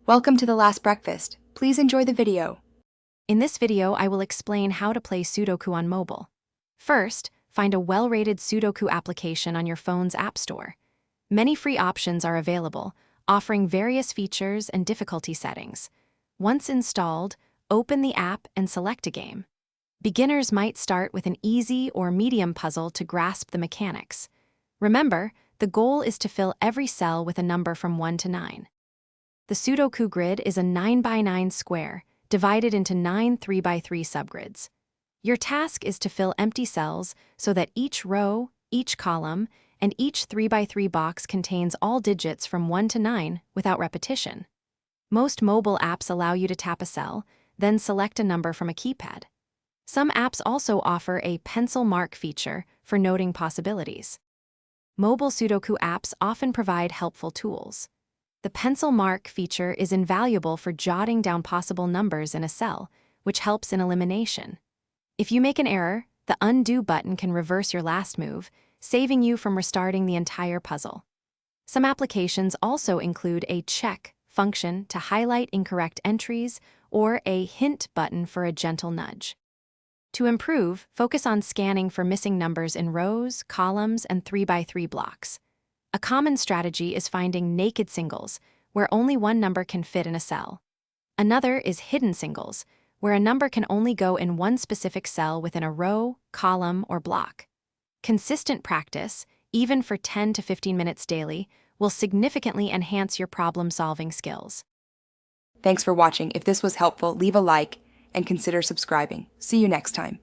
Welcome to the last breakfast. Please enjoy the video. In this video, I will explain how to play Sudoku on mobile. First, find a well-rated Sudoku application on your phone's app store. Many free options are available, offering various features and difficulty settings. Once installed, open the app and select a game. Beginners might start with an easy or medium puzzle to grasp the mechanics. Remember, the goal is to fill every cell with a number from 1 to 9. The Sudoku grid is a 9x9 square, divided into 9 3x3 subgrids. Your task is to fill empty cells so that each row, each column, and each 3x3 box contains all digits from 1 to 9 without repetition. Most mobile apps allow you to tap a cell, then select a number from a keypad. Some apps also offer a pencil mark feature for noting possibilities. Mobile Sudoku apps often provide helpful tools. The pencil mark feature is invaluable for jotting down possible numbers in a cell, which helps in elimination. If you make an error, the undo button can reverse your last move, saving you from restarting the entire puzzle. Some applications also include a check function to highlight incorrect entries or a hint button for a gentle nudge. To improve, focus on scanning for missing numbers in rows, columns, and 3x3 blocks. A common strategy is finding naked singles, where only one number can fit in a cell. Another is hidden singles, where a number can only go in one specific cell within a row, column, or block. Consistent practice, even for 10 to 15 minutes daily, will significantly enhance your problem-solving skills. Thanks for watching. If this was helpful, leave a like and consider subscribing. See you next time.